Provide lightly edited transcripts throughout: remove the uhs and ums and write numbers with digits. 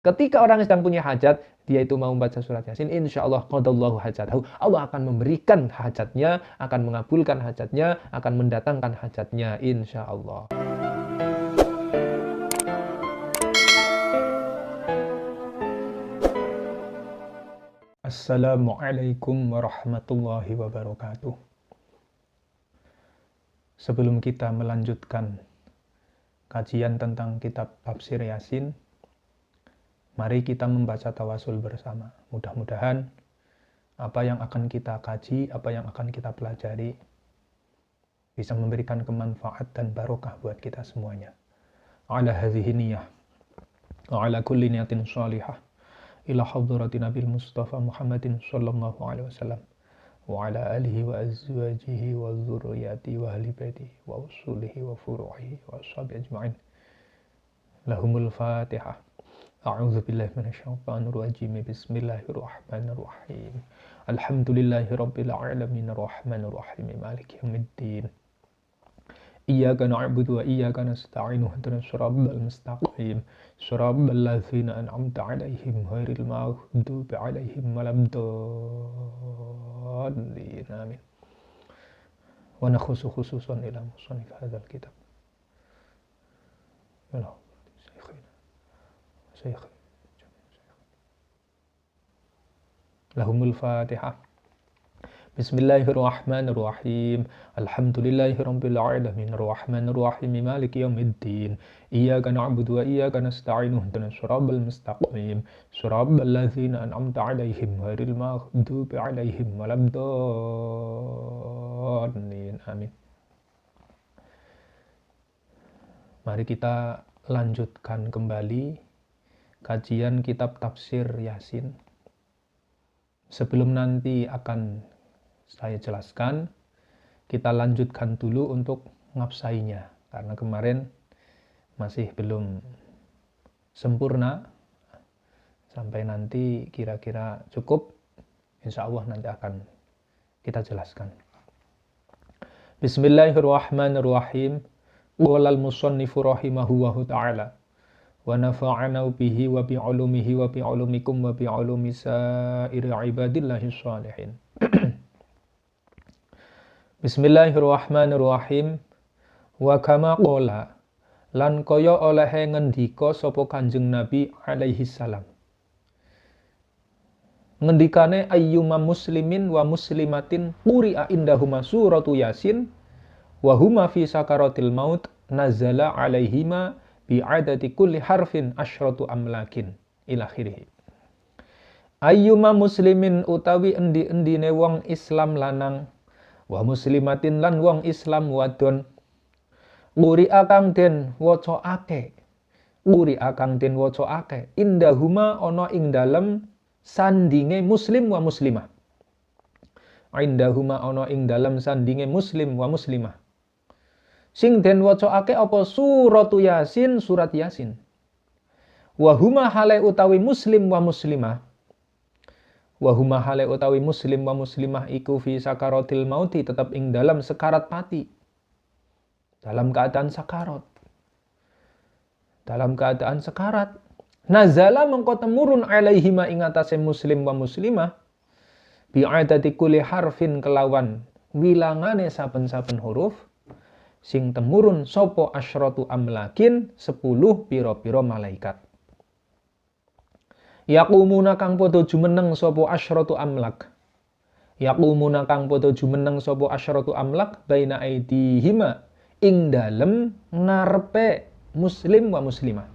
Ketika orang sedang punya hajat, dia itu mau membaca surat Yasin, insya Allah qadallahu hajatahu. Allah akan memberikan hajatnya, akan mengabulkan hajatnya, akan mendatangkan hajatnya, insya Allah. Assalamualaikum warahmatullahi wabarakatuh. Sebelum kita melanjutkan kajian tentang kitab Tafsir Yasin, mari kita membaca tawasul bersama. Mudah-mudahan apa yang akan kita kaji, apa yang akan kita pelajari bisa memberikan kemanfaat dan barokah buat kita semuanya. Ala hadhihi niyah wa ala kulli niyatin shalihah ila hadrati Nabil Mustafa Muhammadin sallallahu alaihi wasallam wa ala alihi wa azwajihi wa dzurriyyati wa ahli baiti wa usulihi wa furu'ihi wa ashabi ajma'in. Lahumul Fatihah. A'udzu billahi minasyaitonir rajim. Bismillahirrahmanirrahim. Alhamdulillahirabbil alamin arrahmanir rahim maliki yaumiddin. Iyyaka na'budu wa iyyaka nasta'in ihdinas siratal mustaqim siratal ladzina an'amta 'alaihim ghairil maghdubi 'alaihim waladdallin. Amin. Wa nakhussu khususan ila musannif hadzal kitab. Lahumul Fatihah. Bismillahirrahmanirrahim. Alhamdulillahirabbil alamin arrahmanir rahim maliki yaumiddin. Iyyaka na'budu wa iyyaka nasta'in ihdinas siratal mustaqim siratal ladzina an'amta 'alaihim ghairil maghdubi 'alaihim waladdallin. Amin. Mari kita lanjutkan kembali kajian kitab Tafsir Yasin. Sebelum nanti akan saya jelaskan, kita lanjutkan dulu untuk ngapsainya, karena kemarin masih belum sempurna. Sampai nanti kira-kira cukup, insya Allah nanti akan kita jelaskan. Bismillahirrahmanirrahim. Qolal musannifu rahimahullahu ta'ala wa nafa'ana bihi wa bi ulumihi wa bi ulumikum wa bi ulumi sa'iri ibadillahi shalihin. Bismillahirrahmanirrahim. Wa kama qola, lan kaya olehe ngendika sapa Kanjeng Nabi alaihi salam. Ngendikane ayyuma muslimin wa muslimatin quri'a indahuma suratu Yasin wa huma fi sakaratil maut nazala alaihima bi'adati kulli harfin asyratu amlakin ila akhirih. Ayyuma muslimin utawi endi-endine wong Islam lanang wa muslimatin lan wong Islam wadon quri'a kang den wacake indahuma ana ing dalem sandinge muslim wa muslimah. Indahuma ana ing dalem sandinge muslim wa muslimah. Sing den wacake apa suratu Yasin, surat Yasin. Wa huma hale utawi muslim wa muslimah. Wa huma hale utawi muslim wa muslimah iku fi sakaratil mauti, tetap ing dalam sekarat mati. Dalam keadaan sakarat. Dalam keadaan sekarat. Nazala mengko temurun alaihima ing atase muslim wa muslimah bi'adati kulli harfin kelawan wilangane saben-saben huruf sing temurun sapa asyratu amlakin 10 pira-pira malaikat. Yaqumuna kang padha jumeneng sapa asyratu amlak. Yaqumuna kang padha jumeneng sapa asyratu amlak baina aidihima ing dalem ngarepe muslim wa muslimah.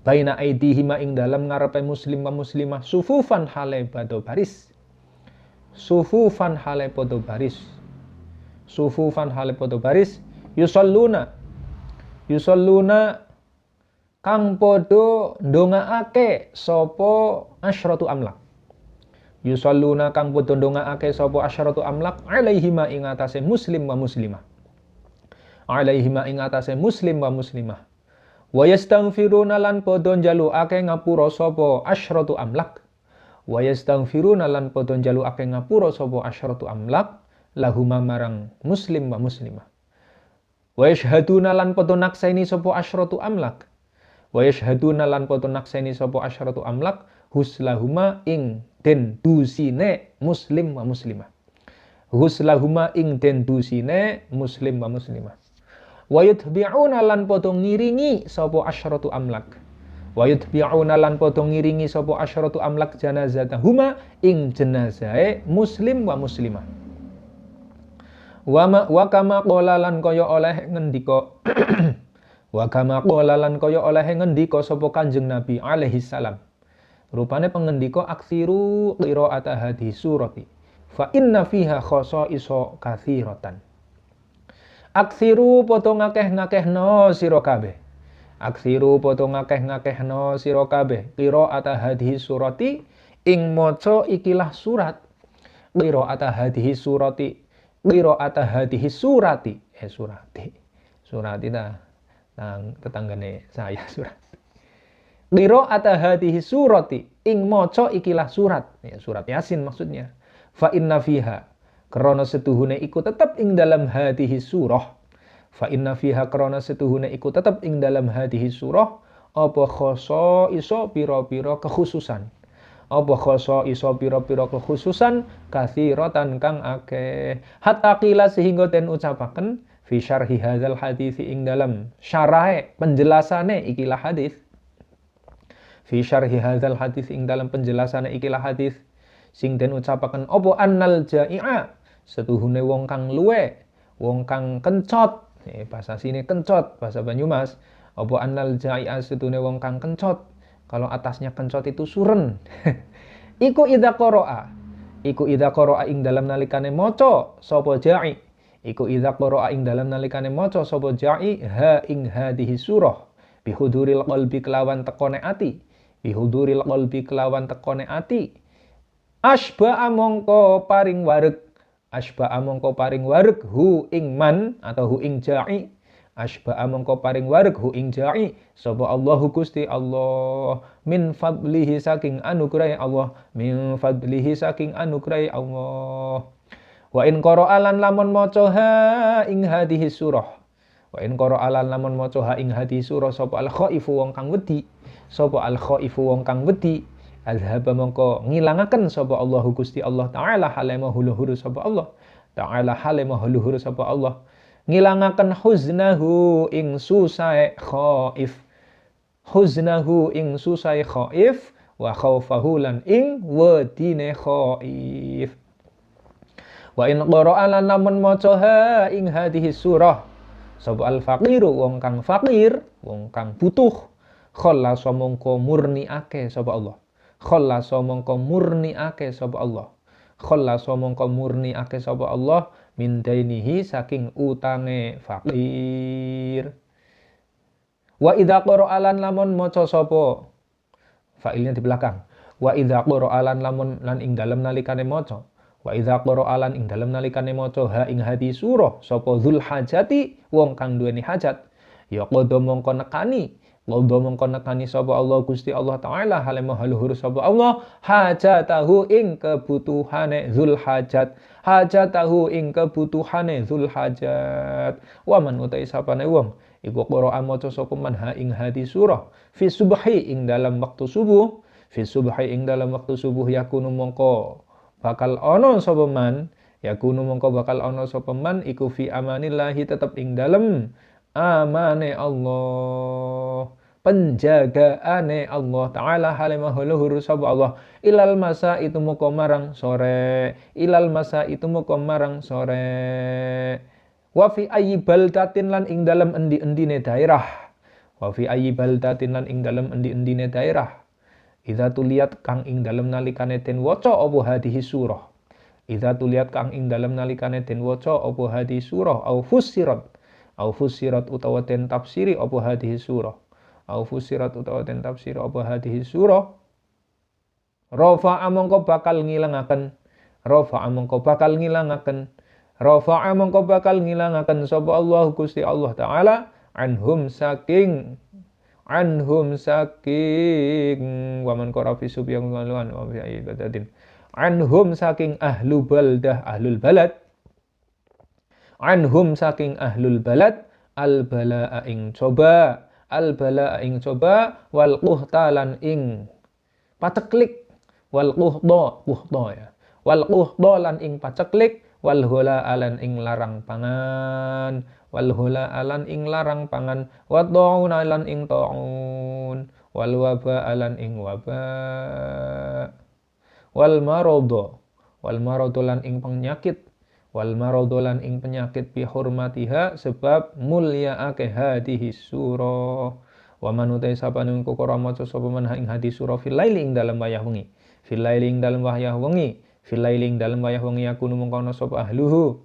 Baina aidihima ing dalem ngarepe muslim wa muslimah sufufan hale padha baris. Sufufan hale padha baris. Sufufan hale padha baris yusalluna kang padha ndongaake sapa asyratu amlak. Yusalluna kang padha ndongaake sapa asyratu amlak alaihima ing atase muslim wa muslimah. Alaihima ing atase muslim wa muslimah. Wa yastaghfiruna lan padha njalukake ngapura sapa asyratu amlak. Wa yastaghfiruna lan padha njalukake ngapura sapa asyratu amlak lahuma marang muslim wa muslimah. Wa yashhaduna lan padha nakseni sapa asyratu amlak. Wa yashhaduna lan poto nakseni sapa asyaratu amlak huslahuma ing den dusine muslim wa muslimah. Huslahuma ing den dusine muslim wa muslimah. Wa yutbi'una lan poto ngiringi sapa asyaratu amlak. Wa yutbi'una lan poto ngiringi sapa asyaratu amlak janazatahuma ing jenazahe muslim wa muslimah. Wa kama qala lan kaya oleh ngendika wa kama qala lan kaya oleh ngendika sapa Kanjeng Nabi alaihi salam. Rupane pengendika aksiru qira'ata hadhihi surati fa inna fiha khasa'isa katsiratan. Aksiru poto ngakeh-ngakehno sira kabeh. Aksiru poto ngakeh-ngakehno sira kabeh qira'ata hadhihi surati ing maca ikilah surat. Qira'ata hadhihi surati qira'ata hadhihi surati surati nang tetanggane saya surat. Qira'ata hadhihi surati ing maca ikilah surat, ya, surat Yasin maksudnya. Fa inna fiha krana setuhune iku tetep ing dalam hadhihi surah. Fa inna fiha krana setuhune iku tetep ing dalam hadhihi surah apa khasa iso pira-pira kekhususan. Apa khasa iso pira-pira kekhususan katsiratan kang akeh. Hatta qila sehingga den ucapaken fi syarhi hadzal hadis ing dalam syarahe penjelasane ikilah hadis. Fi syarhi hadzal hadis ing dalam penjelasane ikilah hadis sing den ucapaken apa annal jai'a setuhune wong kang luwe, wong kang kencot, bahasa sini kencot, bahasa Banyumas. Apa annal jai'a setuhune wong kang kencot, kalau atasnya kencot itu suren. Iku idza qara'a ing dalam nalikane maca sapa ja'i. Iku idza qara'a ing dalam nalikane maca sapa ja'i ha ing hadhihi surah bihuduril qalbi kelawan tekone ati. Bihuduril qalbi kelawan tekone ati. Asba'a mongko paring wareg. Asba'a mongko paring wareg hu ing man atau hu ing ja'i. Asba'a mongko paring wareg hu ing ja'i sapa Allahu Gusti Allah min fadlihi saking anugrahe Allah, min fadlihi saking anugrahe Allah. Wa in qara'a lan lamun maca ha ing hadhihi surah. Wa in qara'a lan lamun maca ha ing hadhihi surah sapa al khaifu wong kang wedi, sapa al khaifu wong kang wedi azhaba mongko ngilangaken sapa Allahu Gusti Allah taala halema huluhur sapa Allah taala halema huluhur sapa Allah ngilangaken huznahu ing susae khaif, huznahu ing susae khaif wa khaufahu lan ing wedine khaif. Wa in qara'a lan lamun maca ha ing hadhihi surah sapa al faqiru wong kang fakir, wong kang butuh khallasa mongko murniake sapa Allah. Khallasa mongko murniake sapa Allah. Khallasa mongko murniake sapa Allah min dainihi saking utange fakir. Wa idza qara'a lan lamun maca sapa fa'ilnya di belakang. Wa idza qara'a lan lamun lan ing dalem nalikane maca. Wa idza qara'a lan ing dalem nalikane maca ha ing hadhi surah sapa dzul hajati wong kang duweni hajat. Ya qadha mongko nekani Qadha mongko nekani sapa Allah Gusti Allah taala halema haluhur sapa Allah hajatahu ing kebutuhane zul hajat, hajatahu ing kebutuhane zul hajat. Wa man utai sapane wong iku qira'a maca sapa man ha ing hadi surah fi subhi ing dalam waktu subuh, fi subhi ing dalam waktu subuh yakunu mongko bakal ana sapa man, yakunu mongko bakal ana sapa man iku fi amanillahi tetep ing dalem amane Allah, penjagaane Allah taala halimah luhur sapa Allah ilal masa itu muka marang sore, ilal masa itu muka marang sore. Wa fi ayyi baldatin lan ing dalem endi-endine daerah, wa fi ayyi baldatin lan ing dalem endi-endine daerah idza tuliyat kang ing dalem nalikane den waca apa hadhihi surah, idza tuliyat kang ing dalem nalikane den waca apa hadhihi surah au fussirat utawa den tafsiri apa hadhihi surah, au fussirat utawa den tafsiri apa hadhihi surah, rafa'a mongko bakal ngilangaken, rafa'a mongko bakal ngilangaken, rafa'a mongko bakal ngilangaken sapa Allah Gusti Allah taala anhum saking wa man qara fi subyan waluan wa bi ibadatin anhum saking ahlul baldah ahlul balad, anhum saking ahlul balad al balaa ing coba, al bala ing coba, wal quhtalan ing paceklik, wal quhdo ya, wal quhdolan ing paceklik, wal hula alan ing larang pangan, wal hula alan ing larang pangan, wa ta'un alan ing ta'un, wal waba alan ing waba, wal marodo lan ing penyakit, wal marodolan ing penyakit bi hurmatiha sebab mulya ake hadhihi surah, wa manutai sapane kukura maca sapa man ing hadis surah fil laili ing dalem wayah wengi, fil laili ing dalem wayah wengi, fil laili ing dalem wayah wengi aku mengkono sapa ahluhu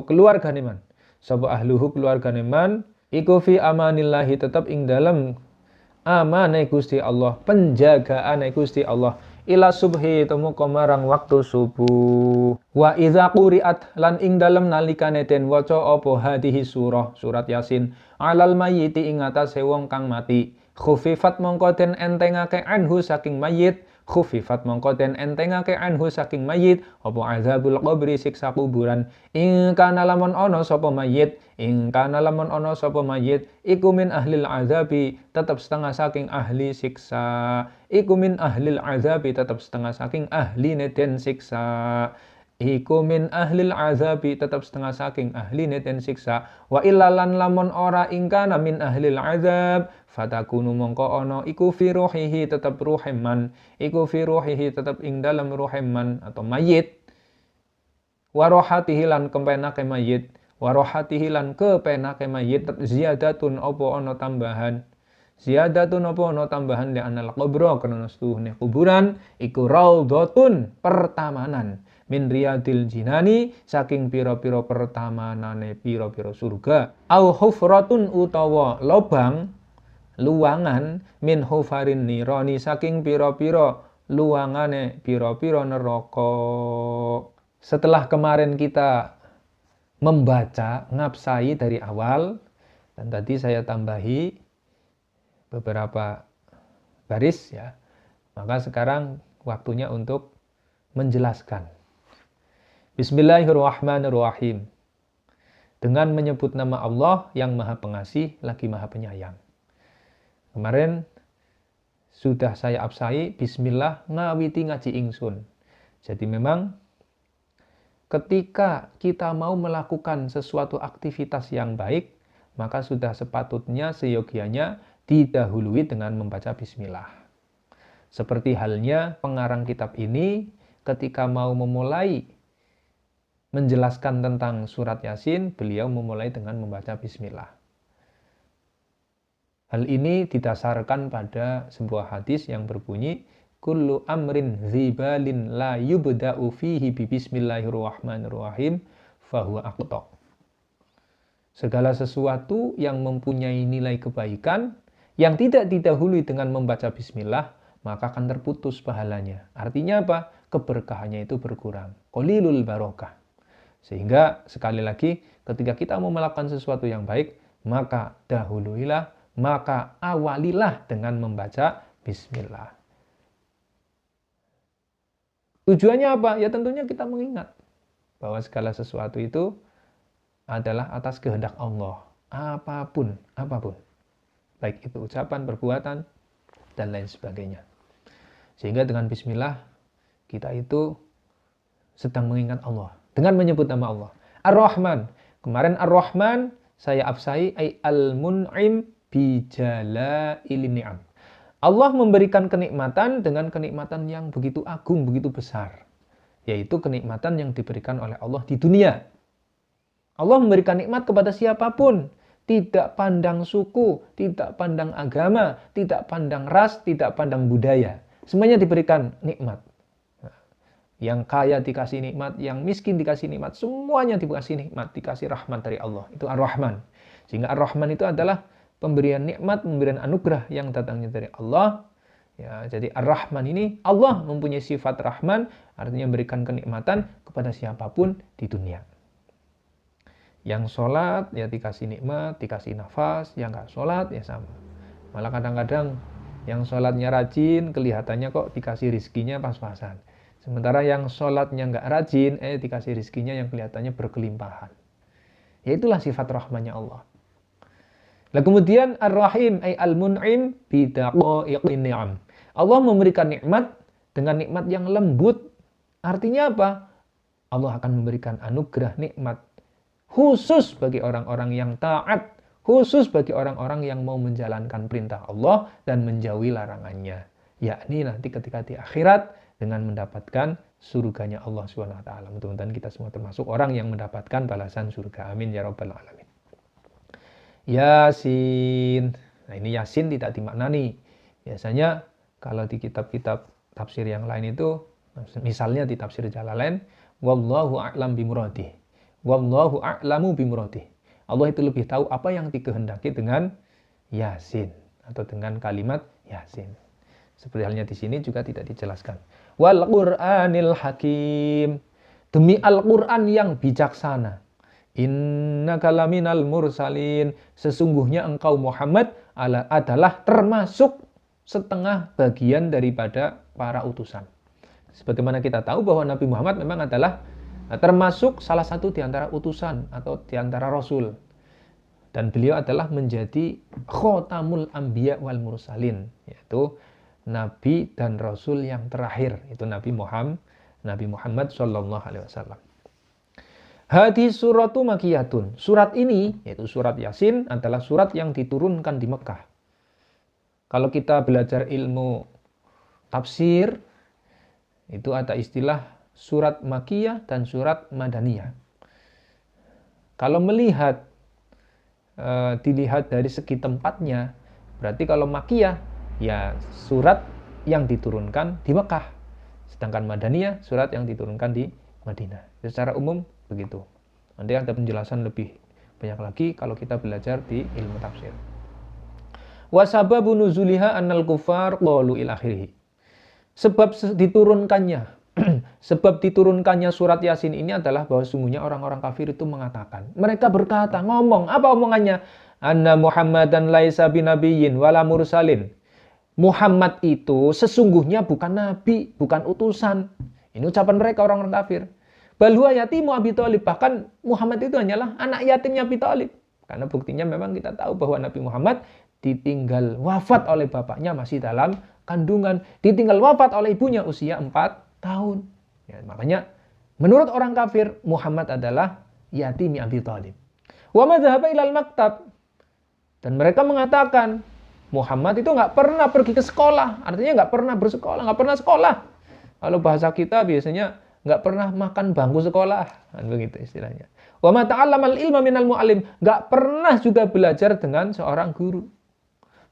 keluargane man, sapa ahluhu keluargane man iku fi amanillahi tetap ing dalem amane Gusti Allah, penjagaane Gusti Allah, ila subhi temu marang waktu subuh. Wa idza quri'at lan ing dalem nalikane den waca apa hadhihi surah surat Yasin alal mayyiti ing atase wong kang mati, khufifat mongko den entengake anhu saking mayit, khufifat mongko den entengake anhu saking mayit apa azabul qabri siksa kuburan, ing kana lamun ana sapa mayit, ing kana lamun ana sapa mayit iku min ahlil azabi tetap setengah saking ahli siksa, iku min ahlil azabi tetap setengah saking ahli den siksa, iku min ahlil azabi tetap setengah saking ahli den siksa, wa illalan lamun ora ingkana min ahlil azab fatakunu mongko ono iku fi ruhihi tetap ruhiman, iku fi ruhihi tetap ing dalam ruhiman atau mayit, warohatihi lan kepenake mayit, warohatihi lan kepenake mayit ziyadatun opo ono tambahan, ziyadatun opo ono tambahan li anal qabra karena setuhne kuburan iku raudhatun pertamanan min riyadil jinani saking pira-pira pertamanane pira-pira surga, au hufratun utawa lobang luangan min hufarin nirani saking pira-pira luangane pira-pira neraka. Setelah kemarin kita membaca ngapsai dari awal dan tadi saya tambahi beberapa baris ya, maka sekarang waktunya untuk menjelaskan. Bismillahirrahmanirrahim. Dengan menyebut nama Allah yang Maha Pengasih lagi Maha Penyayang. Kemarin sudah saya absai bismillah ngawiti ngaji ingsun. Jadi memang ketika kita mau melakukan sesuatu aktivitas yang baik, maka sudah sepatutnya seyogianya didahului dengan membaca bismillah. Seperti halnya pengarang kitab ini ketika mau memulai menjelaskan tentang surat Yasin, beliau memulai dengan membaca bismillah. Hal ini didasarkan pada sebuah hadis yang berbunyi kullu amrin zibalin la yubda'u fihi bi bismillahirrahmanirrahim fahuwa aqta. Segala sesuatu yang mempunyai nilai kebaikan yang tidak didahului dengan membaca bismillah, maka akan terputus pahalanya. Artinya apa? Keberkahannya itu berkurang. Qalilul barokah. Sehingga sekali lagi ketika kita mau melakukan sesuatu yang baik, maka dahuluilah, maka awalilah dengan membaca bismillah. Tujuannya apa? Ya tentunya kita mengingat bahwa segala sesuatu itu adalah atas kehendak Allah. Apapun. Baik itu ucapan, perbuatan, dan lain sebagainya. Sehingga dengan bismillah, kita itu sedang mengingat Allah. Dengan menyebut nama Allah. Ar-Rahman. Kemarin Ar-Rahman saya absai ay al-mun'im bijalail ni'am. Allah memberikan kenikmatan dengan kenikmatan yang begitu agung, begitu besar. Yaitu kenikmatan yang diberikan oleh Allah di dunia. Allah memberikan nikmat kepada siapapun. Tidak pandang suku, tidak pandang agama, tidak pandang ras, tidak pandang budaya. Semuanya diberikan nikmat. Yang kaya dikasih nikmat, yang miskin dikasih nikmat. Semuanya dikasih nikmat, dikasih rahmat dari Allah. Itu Ar-Rahman. Sehingga Ar-Rahman itu adalah pemberian nikmat, pemberian anugerah yang datangnya dari Allah. Ya, jadi Ar-Rahman ini Allah mempunyai sifat Rahman, artinya memberikan kenikmatan kepada siapapun di dunia. Yang sholat ya dikasih nikmat, dikasih nafas, yang nggak sholat ya sama. Malah kadang-kadang yang sholatnya rajin, kelihatannya kok dikasih rizkinya pas-pasan. Sementara yang sholatnya nggak rajin, dikasih rizkinya yang kelihatannya berkelimpahan. Ya itulah sifat rahmannya Allah. Lah kemudian Ar-Rahim ay Al-Mun'im bidaqaiqin ni'am. Allah memberikan nikmat dengan nikmat yang lembut. Artinya apa? Allah akan memberikan anugerah nikmat khusus bagi orang-orang yang taat, khusus bagi orang-orang yang mau menjalankan perintah Allah dan menjauhi larangannya. Yakni nanti ketika di akhirat dengan mendapatkan surganya Allah SWT. Mudah-mudahan kita semua termasuk orang yang mendapatkan balasan surga. Amin ya rabbal alamin. Yasin. Nah ini Yasin tidak dimaknani. Biasanya kalau di kitab-kitab tafsir yang lain itu, misalnya di tafsir Jalalain, wallahu a'lam bimuradih. Wallahu a'lamu bimuradih. Allah itu lebih tahu apa yang dikehendaki dengan Yasin atau dengan kalimat Yasin. Seperti halnya di sini juga tidak dijelaskan. Wal Qur'anil Hakim. Demi Al-Qur'an yang bijaksana. Innaka laminal mursalin. Sesungguhnya engkau Muhammad adalah termasuk setengah bagian daripada para utusan. Sebagaimana kita tahu bahwa Nabi Muhammad memang adalah termasuk salah satu di antara utusan atau di antara rasul. Dan beliau adalah menjadi khotamul anbiya wal mursalin, yaitu nabi dan rasul yang terakhir, itu Nabi Muhammad sallallahu alaihi wasallam. Hadis suratu makiyatun. Surat ini, yaitu surat Yasin, adalah surat yang diturunkan di Mekah. Kalau kita belajar ilmu tafsir, itu ada istilah surat Makiyah dan surat Madaniyah. Kalau dilihat dari segi tempatnya, berarti kalau Makiyah, ya surat yang diturunkan di Mekah. Sedangkan Madaniyah, surat yang diturunkan di Madinah. Secara umum begitu. Nanti ada penjelasan lebih banyak lagi kalau kita belajar di ilmu tafsir. Wa sababu nuzuliha annal kufar qalu ila akhirih. Sebab diturunkannya surat Yasin ini adalah bahwa sungguhnya orang-orang kafir itu mengatakan, mereka berkata, ngomong, apa omongannya? Anna Muhammadan laisa binabiyyin wala mursalin. Muhammad itu sesungguhnya bukan nabi, bukan utusan. Ini ucapan mereka orang-orang kafir. Bal huwa yatimu Abi Thalib. Bahkan Muhammad itu hanyalah anak yatimnya Abi Thalib. Karena buktinya memang kita tahu bahwa Nabi Muhammad ditinggal wafat oleh bapaknya masih dalam kandungan. Ditinggal wafat oleh ibunya usia 4 tahun. Ya, makanya menurut orang kafir Muhammad adalah yatimi Abi Thalib. Wa ma dzahaba ilal maktab. Dan mereka mengatakan Muhammad itu nggak pernah pergi ke sekolah. Artinya nggak pernah bersekolah, nggak pernah sekolah. Kalau bahasa kita biasanya nggak pernah makan bangku sekolah, kan begitu istilahnya. Wa ma ta'allamal ilma minal mu'allim, nggak pernah juga belajar dengan seorang guru.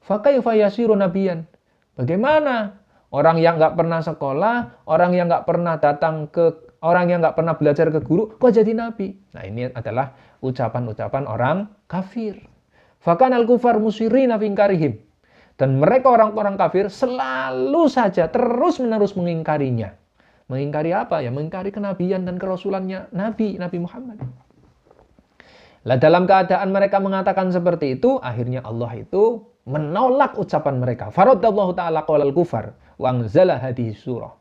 Fa kaifa yasiru nabiyan? Bagaimana orang yang nggak pernah sekolah, orang yang nggak pernah belajar ke guru, kok jadi nabi? Nah ini adalah ucapan-ucapan orang kafir. Fakanal kufar musirina fi inkarihim. Dan mereka orang-orang kafir selalu saja terus-menerus mengingkarinya. Mengingkari apa? Ya mengingkari kenabian dan kerasulannya Nabi Muhammad. Lah dalam keadaan mereka mengatakan seperti itu, akhirnya Allah itu menolak ucapan mereka. Faradallahu ta'ala qaulal kufar wa anzala hadhihi surah.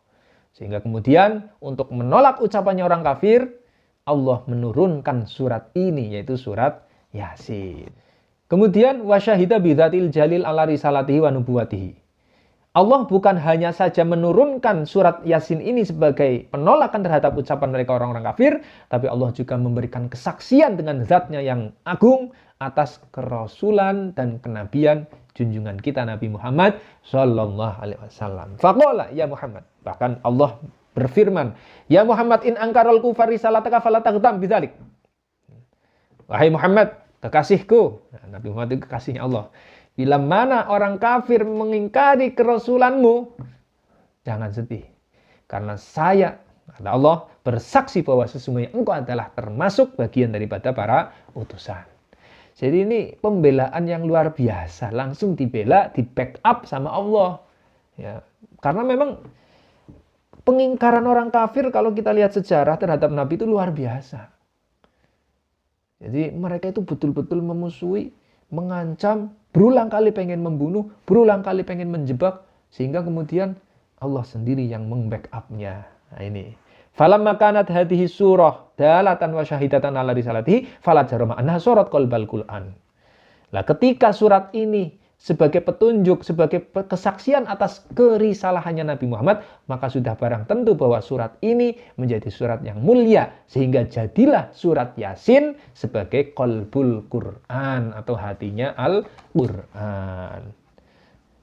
Sehingga kemudian untuk menolak ucapannya orang kafir, Allah menurunkan surat ini, yaitu surat Yasin. Kemudian wasyahida bidzatil jalil ala risalatihi wa nubuwatihi. Allah bukan hanya saja menurunkan surat Yasin ini sebagai penolakan terhadap ucapan mereka orang-orang kafir, tapi Allah juga memberikan kesaksian dengan zatnya yang agung atas kerasulan dan kenabian junjungan kita Nabi Muhammad sallallahu alaihi wasallam. Faqala ya Muhammad, bahkan Allah berfirman, ya Muhammad in angkarul kufar risalataka fala taghtam bidzalik. Wahai Muhammad, kekasihku. Nah, Nabi Muhammad itu kekasihnya Allah. Bila mana orang kafir mengingkari kerasulanmu, jangan sedih. Karena saya, kata Allah, bersaksi bahwa sesungguhnya engkau adalah termasuk bagian daripada para utusan. Jadi ini pembelaan yang luar biasa. Langsung dibela, di backup sama Allah. Ya, karena memang pengingkaran orang kafir kalau kita lihat sejarah terhadap Nabi itu luar biasa. Jadi mereka itu betul-betul memusuhi, mengancam, berulang kali pengen membunuh, berulang kali pengen menjebak, sehingga kemudian Allah sendiri yang membackup-nya. Nah ini. Falamma kanat hadhihi surah dalatan wa syahidatan ala risalatihi fala jarama anha surat qalbal Qur'an. Lah ketika surat ini sebagai petunjuk, sebagai kesaksian atas kerisalahannya Nabi Muhammad, maka sudah barang tentu bahwa surat ini menjadi surat yang mulia, sehingga jadilah surat Yasin sebagai qalbul Quran atau hatinya Al-Quran.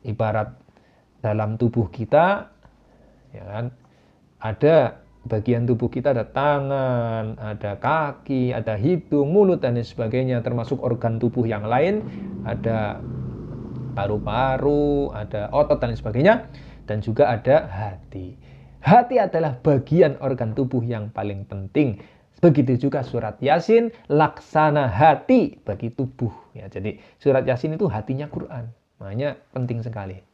Ibarat dalam tubuh kita, ya kan, ada bagian tubuh kita, ada tangan, ada kaki, ada hidung, mulut, dan lain sebagainya, termasuk organ tubuh yang lain, ada paru-paru, ada otot, dan lain sebagainya, dan juga ada hati. Hati adalah bagian organ tubuh yang paling penting. Begitu juga surat Yasin, laksana hati bagi tubuh. Ya, jadi surat Yasin itu hatinya Quran. Makanya penting sekali.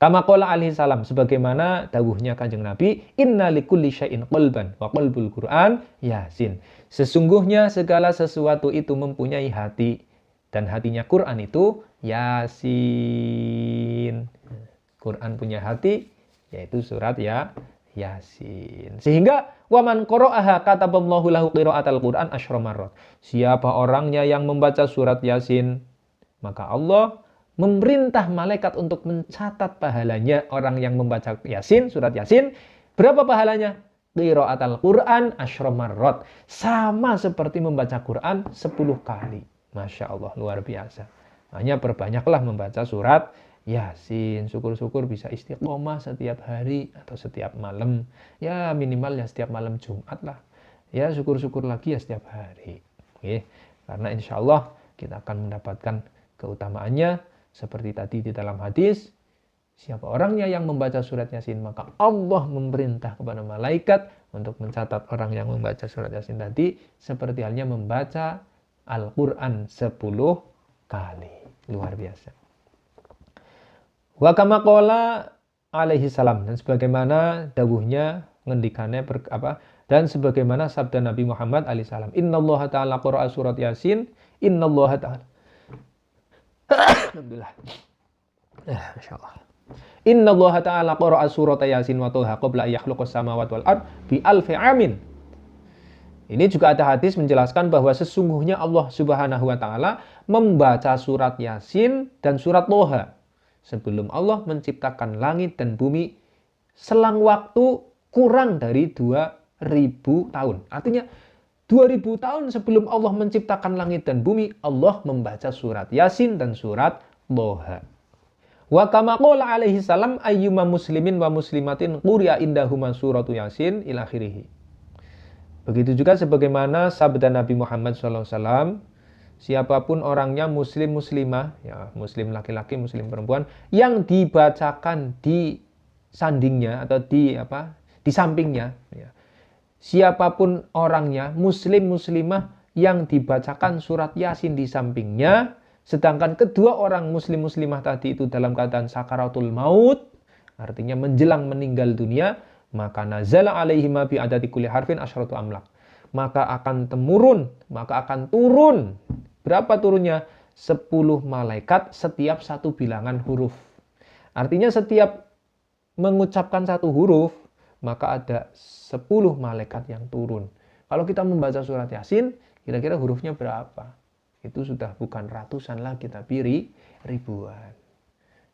Kama qala alaihi salam, sebagaimana dawuhnya Kanjeng Nabi, inna likulli syai'in qalban wa qalbul Quran Yasin. Sesungguhnya segala sesuatu itu mempunyai hati, dan hatinya Quran itu Yasin. Quran punya hati, yaitu surat Yasin. Sehingga waman qara'aha kataballahu lahu qira'atal Quran asyra marrat. Siapa orangnya yang membaca surat Yasin, maka Allah memerintah malaikat untuk mencatat pahalanya orang yang membaca Yasin, surat Yasin. Berapa pahalanya? Qira'atal Quran asyra marrat. Sama seperti membaca Quran 10 kali. Masya Allah, luar biasa. Hanya perbanyaklah membaca surat Yasin. Syukur-syukur bisa istiqomah setiap hari atau setiap malam. Ya minimal ya setiap malam Jumat lah. Ya syukur-syukur lagi ya setiap hari. Oke. Karena insya Allah kita akan mendapatkan keutamaannya. Seperti tadi di dalam hadis. Siapa orangnya yang membaca surat Yasin, maka Allah memerintah kepada malaikat untuk mencatat orang yang membaca surat Yasin tadi. Seperti halnya membaca Al-Quran 10 kali. Luar biasa. Wa kama qala alaihi salam, dan sebagaimana dawuhnya ngendikane dan sebagaimana sabda Nabi Muhammad alaihi salam, innallaha ta'ala qara'a surat Yasin, innallaha ta'ala alhamdulillah. Masyaallah. Innallaha ta'ala qara'a surat Yasin wa Thaha qabla yakhluqas samawati wal ard bi alfi amin. Ini juga ada hadis menjelaskan bahwa sesungguhnya Allah Subhanahu wa taala membaca surat Yasin dan surat Thaha sebelum Allah menciptakan langit dan bumi selang waktu kurang dari 2000 tahun. Artinya 2000 tahun sebelum Allah menciptakan langit dan bumi, Allah membaca surat Yasin dan surat Thaha. Wa kama qala alaihi salam ayyuma muslimin wa muslimatin quri'a indahuma suratu Yasin ila akhirih. Begitu juga sebagaimana sabda Nabi Muhammad SAW, siapapun orangnya muslim muslimah, ya muslim laki-laki, muslim perempuan, yang dibacakan di sandingnya atau di sampingnya, ya. Siapapun orangnya muslim muslimah yang dibacakan surat Yasin di sampingnya, sedangkan kedua orang muslim muslimah tadi itu dalam keadaan sakaratul maut, artinya menjelang meninggal dunia, maka nazala alaihima bi adati kulli harfin asyratu amlak. Maka akan turun. Berapa turunnya? 10 malaikat setiap satu bilangan huruf. Artinya setiap mengucapkan satu huruf, maka ada 10 malaikat yang turun. Kalau kita membaca surat Yasin, kira-kira hurufnya berapa? Itu sudah bukan ratusan lagi, tapi ribuan.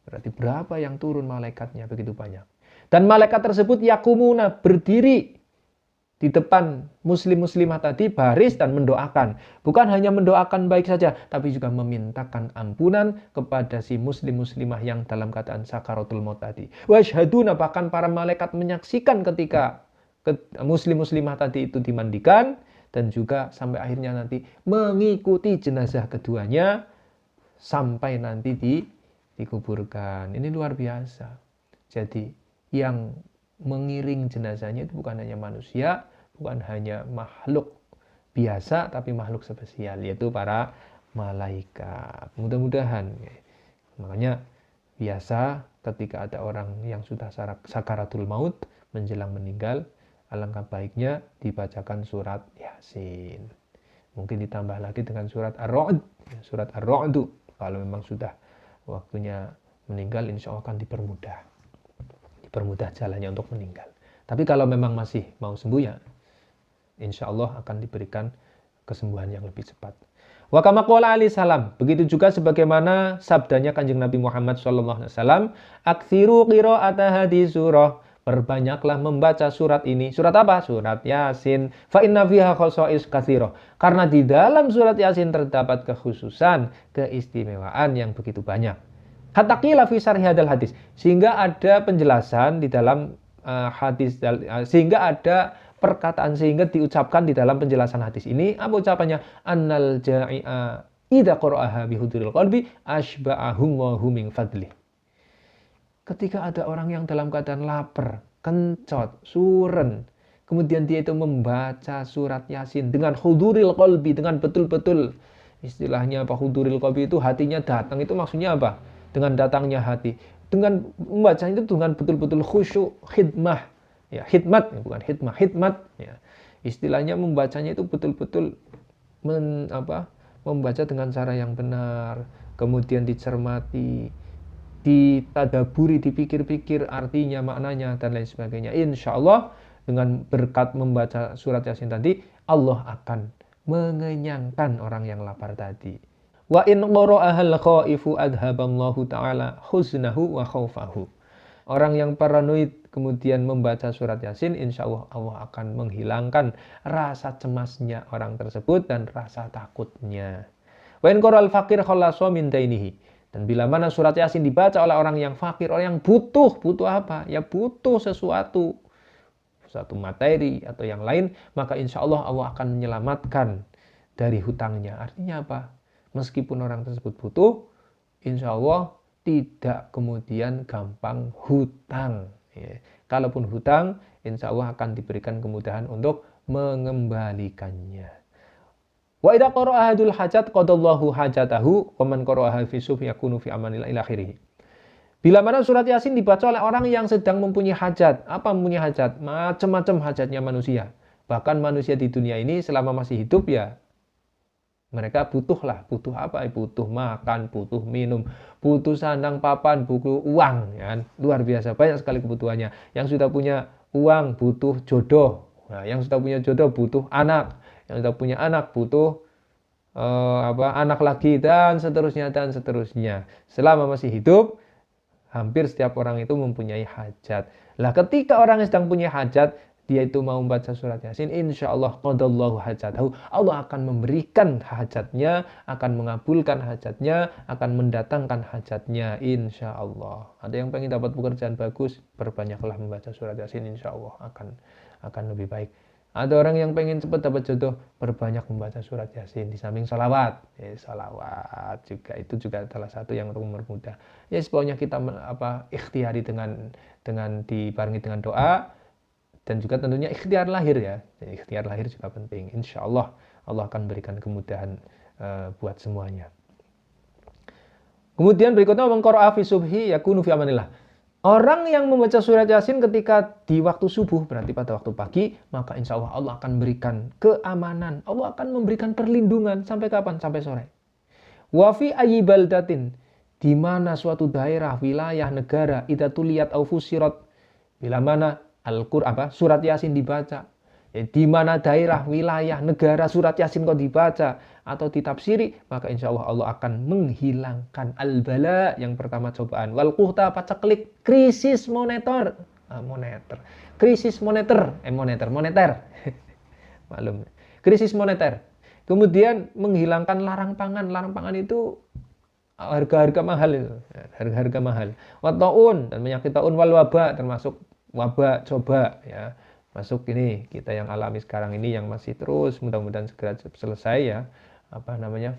Berarti berapa yang turun malaikatnya? Begitu banyak. Dan malaikat tersebut yakumuna, berdiri di depan muslim-muslimah tadi, baris dan mendoakan. Bukan hanya mendoakan baik saja, tapi juga memintakan ampunan kepada si muslim-muslimah yang dalam keadaan sakaratul maut tadi. Wasyhaduna, bahkan para malaikat menyaksikan ketika muslim-muslimah tadi itu dimandikan, dan juga sampai akhirnya nanti mengikuti jenazah keduanya sampai nanti dikuburkan. Ini luar biasa. Jadi yang mengiring jenazahnya itu bukan hanya manusia, bukan hanya makhluk biasa, tapi makhluk spesial, yaitu para malaikat. Mudah-mudahan. Makanya biasa ketika ada orang yang sudah sakaratul maut, menjelang meninggal, alangkah baiknya dibacakan surat Yasin. Mungkin ditambah lagi dengan surat Ar-Ra'd. Surat Ar-Ra'd itu kalau memang sudah waktunya meninggal, insya Allah akan dipermudah jalannya untuk meninggal. Tapi kalau memang masih mau sembuh, ya insya Allah akan diberikan kesembuhan yang lebih cepat. Wa kama qala alaihi salam, begitu juga sebagaimana sabdanya Kanjeng Nabi Muhammad sallallahu alaihi wasallam, aktsiru qira'ata hadhihi surah, perbanyaklah membaca surat ini. Surat apa? Surat Yasin. Fa inna fiha khosais katsira. Karena di dalam surat Yasin terdapat kekhususan, keistimewaan yang begitu banyak. Hatta qila fi syarhi hadzal hadis, sehingga ada penjelasan di dalam hadis, sehingga ada perkataan, sehingga diucapkan di dalam penjelasan hadis ini, apa ucapannya? Annal ja'i'a idza qara'aha bihuduril qalbi ashba'ahumullahu min fadli. Ketika ada orang yang dalam keadaan lapar, kencot, suren, kemudian dia itu membaca surat Yasin dengan huduril qalbi, dengan betul-betul, istilahnya apa, huduril qalbi itu hatinya datang, itu maksudnya apa? Dengan datangnya hati, dengan membaca itu dengan betul-betul khusyuk, khidmah. Ya, hikmat, bukan hikmah, hikmat. Ya. Istilahnya membacanya itu betul-betul membaca dengan cara yang benar, kemudian dicermati, ditadaburi, dipikir-pikir artinya, maknanya, dan lain sebagainya. Insya Allah dengan berkat membaca surat Yasin tadi, Allah akan mengenyangkan orang yang lapar tadi. Wa in qara'ahal khaifu adhaballahu ta'ala huznahu wa khaufahu. Orang yang paranoid kemudian membaca surat Yasin, insya Allah Allah akan menghilangkan rasa cemasnya orang tersebut dan rasa takutnya. Wa in qara'al faqir khallasa min dainihi. Dan bila mana surat Yasin dibaca oleh orang yang fakir, orang yang butuh apa? Ya butuh sesuatu, satu materi atau yang lain, maka insya Allah Allah akan menyelamatkan dari hutangnya. Artinya apa? Meskipun orang tersebut butuh, insya Allah tidak kemudian gampang hutang. Ya. Kalaupun hutang, insya Allah akan diberikan kemudahan untuk mengembalikannya. Wa idza qara'a ahadul hajat qadallahu hajatahu wa man qara'aha fi subh yakunu fi amanillah ila akhirih. Bila mana surat Yasin dibaca oleh orang yang sedang mempunyai hajat. Apa mempunyai hajat? Macam-macam hajatnya manusia. Bahkan manusia di dunia ini selama masih hidup ya mereka butuh apa? Butuh makan, butuh minum, butuh sandang papan, butuh uang, ya kan? Luar biasa banyak sekali kebutuhannya. Yang sudah punya uang butuh jodoh, nah, yang sudah punya jodoh butuh anak, yang sudah punya anak butuh anak lagi, dan seterusnya dan seterusnya. Selama masih hidup, hampir setiap orang itu mempunyai hajat. Lah ketika orang yang sedang punya hajat, dia itu mau membaca surat Yasin, insya Allah qadallahu hajatahu, Allah akan memberikan hajatnya, akan mengabulkan hajatnya, akan mendatangkan hajatnya, insya Allah. Ada yang pengen dapat pekerjaan bagus, perbanyaklah membaca surat Yasin, insya Allah akan lebih baik. Ada orang yang pengen cepat dapat jodoh, perbanyak membaca surat Yasin, di samping salawat. Salawat juga, itu juga salah satu yang untuk mempermudah. Ya pokoknya kita ikhtiari dengan dibarengi dengan doa. Dan juga tentunya ikhtiar lahir ya. Jadi ikhtiar lahir juga penting. Insya Allah Allah akan berikan kemudahan buat semuanya. Kemudian berikutnya man qara'a fi subhi yakunu fi amanillah. Orang yang membaca surat Yasin ketika di waktu subuh, berarti pada waktu pagi, maka insya Allah Allah akan berikan keamanan. Allah akan memberikan perlindungan sampai kapan? Sampai sore. Wa fi ayyi baldatin, di mana suatu daerah, wilayah, negara, idza tuliyat au fusirat, bila mana surat Yasin dibaca, ya, di mana daerah, wilayah, negara surat Yasin kok dibaca atau ditafsiri, maka insya Allah Allah akan menghilangkan al-bala, yang pertama cobaan, wal quhta paceklik, krisis moneter, krisis moneter, maklum, krisis moneter. Kemudian menghilangkan larang pangan itu harga-harga mahal itu, harga-harga mahal. Wa taun, dan penyakit taun, wal wabah, termasuk wabah, coba ya, masuk ini kita yang alami sekarang ini, yang masih terus mudah-mudahan segera selesai ya,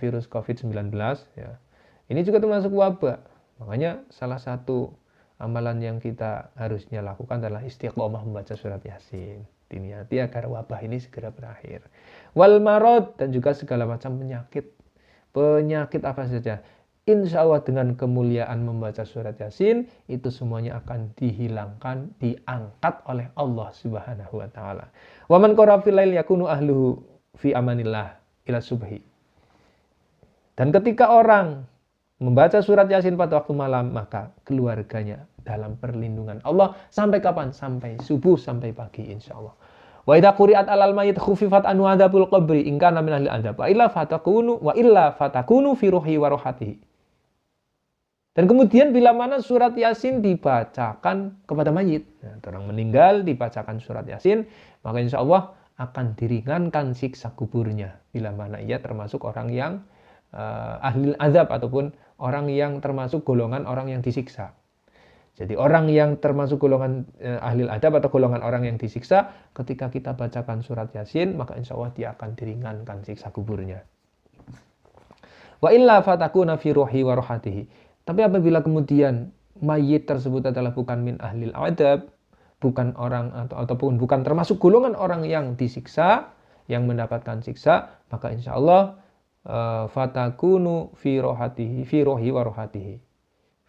virus COVID-19 ya. Ini juga termasuk wabah. Makanya salah satu amalan yang kita harusnya lakukan adalah istiqomah membaca surat Yasin, diniati agar wabah ini segera berakhir. Wal marad, dan juga segala macam penyakit apa saja. Insya Allah dengan kemuliaan membaca surat Yasin, itu semuanya akan dihilangkan, diangkat oleh Allah Subhanahu wa taala. Wa man qara'a fil lail yakunu ahluhu fi amanillah ila subhi. Dan ketika orang membaca surat Yasin pada waktu malam, maka keluarganya dalam perlindungan Allah sampai kapan? Sampai subuh, sampai pagi insya Allah. Wa idza quri'at 'alal mayyit khuffifat anhu adzabul qabri in kana min ahli adzab. Wa illa fatakunu fi ruhi wa rohatihi. Dan kemudian bila mana surat Yasin dibacakan kepada mayit, nah, orang meninggal dibacakan surat Yasin, maka insya Allah akan diringankan siksa kuburnya. Bila mana ia termasuk orang yang ahli azab ataupun orang yang termasuk golongan orang yang disiksa. Jadi orang yang termasuk golongan ahli azab atau golongan orang yang disiksa, ketika kita bacakan surat Yasin, maka insya Allah dia akan diringankan siksa kuburnya. Wa illa fatakuna fi ruhi wa rohatihi. Tapi apabila kemudian mayit tersebut adalah bukan min ahlil adab, bukan orang ataupun bukan termasuk golongan orang yang disiksa, yang mendapatkan siksa, maka insya Allah fatakunu fi rohatihi, fi rohi wa rohatihi.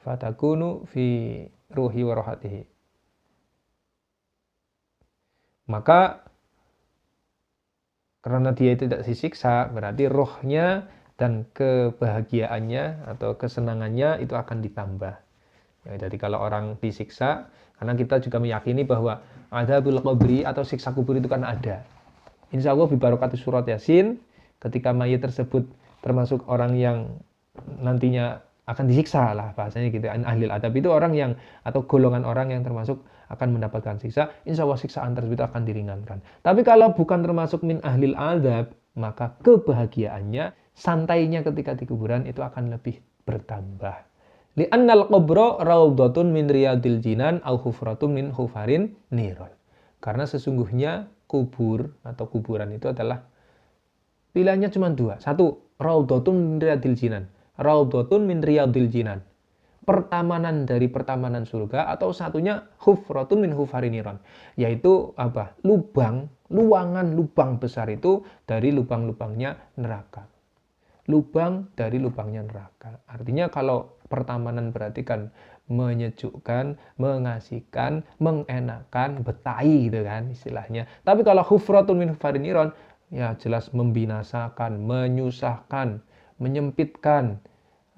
Fatakunu fi ruhi wa rohatihi. Maka karena dia tidak disiksa, berarti rohnya dan kebahagiaannya atau kesenangannya itu akan ditambah. Ya, jadi kalau orang disiksa, karena kita juga meyakini bahwa adzabul qabri atau siksa kubur itu kan ada. Insya Allah bibarakatuh surat Yasin, ketika mayit tersebut termasuk orang yang nantinya akan disiksa lah bahasanya gitu. Ahlil adab itu orang yang atau golongan orang yang termasuk akan mendapatkan siksa. Insya Allah siksaan tersebut akan diringankan. Tapi kalau bukan termasuk min ahlil adab, maka kebahagiaannya, santainya ketika di kuburan itu akan lebih bertambah. Li'annal qabra raudhatun min riyadil jinan au hufratun min hufarin niron. Karena sesungguhnya kubur atau kuburan itu adalah pilihannya cuma dua. Satu, raudhatun min riyadil jinan. Raudhatun min riyadil jinan. Pertamanan dari pertamanan surga, atau satunya hufratun min hufarin niron. Yaitu apa? Luangan lubang besar itu dari lubang-lubangnya neraka. Lubang dari lubangnya neraka. Artinya kalau pertamanan berarti kan menyejukkan, mengasihkan, mengenakan, betai gitu kan istilahnya. Tapi kalau hufratun min hufarin niron, ya jelas membinasakan, menyusahkan, menyempitkan,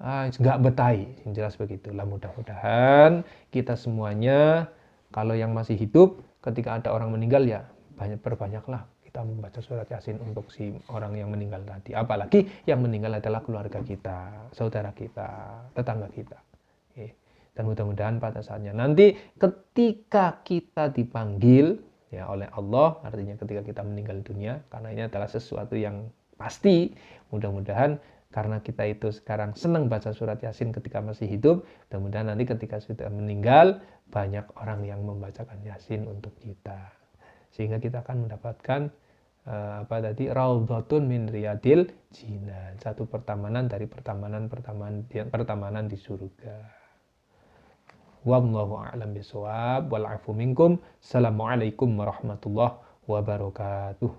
nggak betai. Jelas begitulah. Mudah-mudahan kita semuanya, kalau yang masih hidup, ketika ada orang meninggal ya berbanyaklah kita membaca surat Yasin untuk si orang yang meninggal tadi. Apalagi yang meninggal adalah keluarga kita, saudara kita, tetangga kita. Dan mudah-mudahan pada saatnya nanti ketika kita dipanggil ya oleh Allah, artinya ketika kita meninggal dunia, karena ini adalah sesuatu yang pasti, mudah-mudahan karena kita itu sekarang senang baca surat Yasin ketika masih hidup, mudah-mudahan nanti ketika sudah meninggal banyak orang yang membacakan Yasin untuk kita. Sehingga kita akan mendapatkan raudhatun min riyadil jinan, satu pertamanan dari pertamanan di surga. Wallahu a'lam bishawab wal 'afu minkum. Assalamualaikum warahmatullahi wabarakatuh.